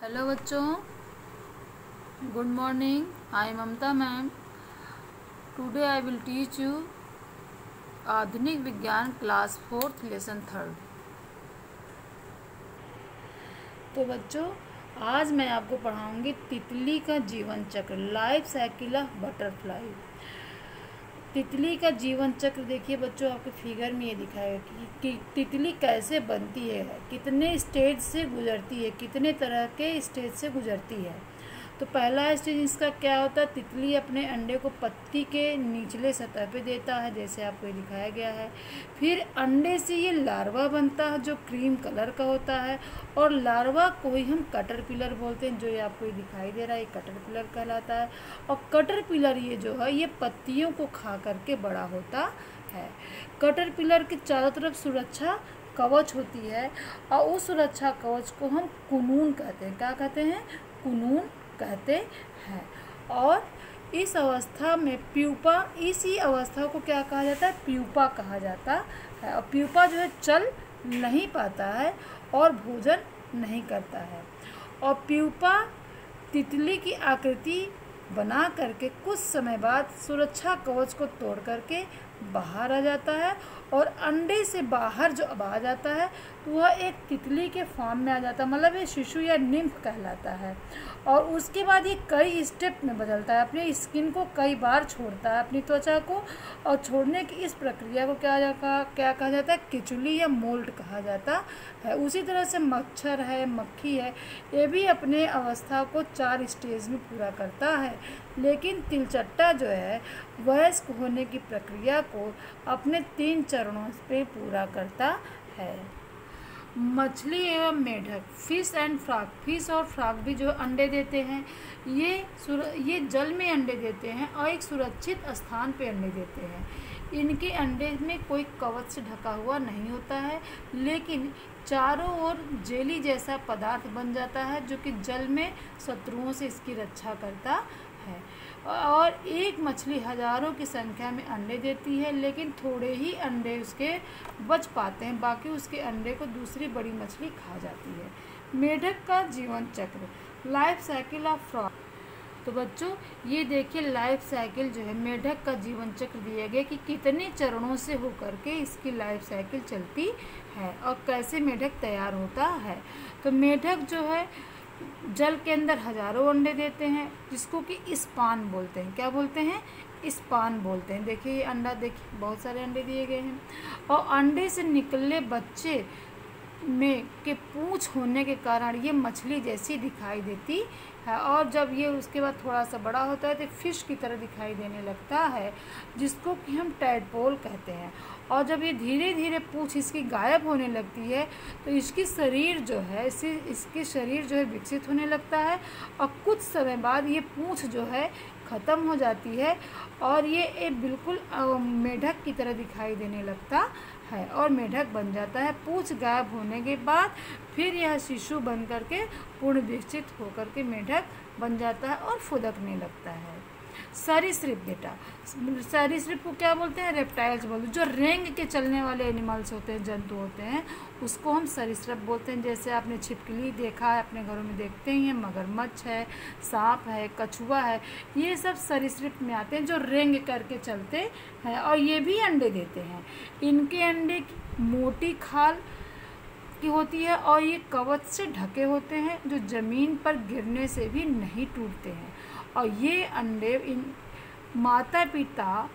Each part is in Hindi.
हेलो बच्चों, good morning. I Mamta ma'am. Today I will teach you आधुनिक विज्ञान क्लास 4th लेसन 3rd। तो बच्चों, आज मैं आपको पढ़ाऊंगी तितली का जीवन चक्र, लाइफ साइकिल ऑफ बटरफ्लाई। तितली का जीवन चक्र देखिए बच्चों, आपके फिगर में ये दिखाएगा कि तितली कैसे बनती है, कितने स्टेज से गुजरती है, कितने तरह के स्टेज से गुजरती है। तो पहला स्टेज इसका क्या होता है, तितली अपने अंडे को पत्ती के निचले सतह पे देता है, जैसे आपको ये दिखाया गया है। फिर अंडे से ये लार्वा बनता है जो क्रीम कलर का होता है, और लार्वा को ही हम कटरपिलर बोलते हैं, जो ये आपको ये दिखाई दे रहा है, ये कटरपिलर कहलाता है। और कटरपिलर ये जो है ये पत्तियों को खा करके बड़ा होता है। कटरपिलर के चारों तरफ सुरक्षा कवच होती है, और उस सुरक्षा कवच को हम कुनून कहते हैं। क्या कहते हैं? कुनून कहते हैं। और इस अवस्था में प्यूपा, इसी अवस्था को क्या कहा जाता है? प्यूपा कहा जाता है। और प्यूपा जो है चल नहीं पाता है और भोजन नहीं करता है। और प्यूपा तितली की आकृति बना करके कुछ समय बाद सुरक्षा कवच को तोड़ करके बाहर आ जाता है, और अंडे से बाहर जो अब आ जाता है तो वह एक तितली के फॉर्म में आ जाता है, मतलब ये शिशु या निम्फ कहलाता है। और उसके बाद ये कई स्टेप में बदलता है, अपने स्किन को कई बार छोड़ता है, अपनी त्वचा को। और छोड़ने की इस प्रक्रिया को क्या कहा जाता है? केचुली या मोल्ट कहा जाता है। उसी तरह से मच्छर है, मक्खी है, ये भी अपने अवस्था को 4 स्टेज में पूरा करता है। लेकिन तिलचट्टा जो है वयस्क होने की प्रक्रिया को अपने 3 चरणों पे पूरा करता है। मछली एवं मेढक, फिश एंड फ्रॉग, फिश और फ्रॉग भी जो अंडे देते हैं, ये जल में अंडे देते हैं और एक सुरक्षित स्थान पे अंडे देते हैं। इनके अंडे में कोई कवच से ढका हुआ नहीं होता है, लेकिन चारों ओर जेली जैसा पदार्थ बन जाता है जो कि जल में शत्रुओं से इसकी रक्षा करता है। और एक मछली हजारों की संख्या में अंडे देती है, लेकिन थोड़े ही अंडे उसके बच पाते हैं, बाकी उसके अंडे को दूसरी बड़ी मछली खा जाती है। मेढक का जीवन चक्र, लाइफ साइकिल ऑफ फ्रॉग। तो बच्चों, ये देखिए लाइफ साइकिल जो है मेढक का जीवन चक्र दिया गया कि कितने चरणों से होकर के इसकी लाइफ साइकिल चलती है और कैसे मेढक तैयार होता है। तो मेढक जो है जल के अंदर हजारों अंडे देते हैं, जिसको कि स्पान बोलते हैं। क्या बोलते हैं? स्पान बोलते हैं। देखिए ये अंडा, देखिए बहुत सारे अंडे दिए गए हैं। और अंडे से निकले बच्चे में के पूंछ होने के कारण ये मछली जैसी दिखाई देती है, और जब ये उसके बाद थोड़ा सा बड़ा होता है तो फिश की तरह दिखाई देने लगता है, जिसको कि हम टैडपोल कहते हैं। और जब ये धीरे धीरे पूंछ इसकी गायब होने लगती है तो इसकी शरीर जो है इसके शरीर जो है विकसित होने लगता है, और कुछ समय बाद ये पूंछ जो है ख़त्म हो जाती है और ये एक बिल्कुल मेढक की तरह दिखाई देने लगता है और मेढक बन जाता है। पूंछ गायब होने के बाद फिर यह शिशु बन करके पूर्ण विकसित होकर के मेढक बन जाता है और फुदकने लगता है। सरीसृप बेटा, सरीसृप को क्या बोलते हैं? रेप्टाइल्स बोलते हैं। जो रेंग के चलने वाले एनिमल्स होते हैं, जंतु होते हैं, उसको हम सरीसृप बोलते हैं। जैसे आपने छिपकली देखा है, अपने घरों में देखते ही हैं, मगरमच्छ है, सांप है, कछुआ है, ये सब सरीसृप में आते हैं जो रेंग करके चलते हैं और ये भी अंडे देते हैं। इनके अंडे मोटी खाल की होती है और ये कवच से ढके होते हैं जो ज़मीन पर गिरने से भी नहीं टूटते हैं। और ये अंडे इन माता पिता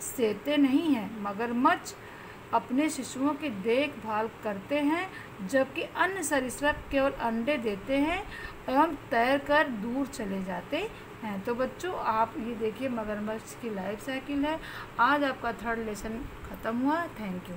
सेते नहीं हैं। मगरमच्छ अपने शिशुओं की देखभाल करते हैं, जबकि अन्य सरीसृप केवल अंडे देते हैं एवं तैरकर दूर चले जाते हैं। तो बच्चों, आप ये देखिए मगरमच्छ की लाइफ साइकिल है। आज आपका 3rd लेसन ख़त्म हुआ। Thank you.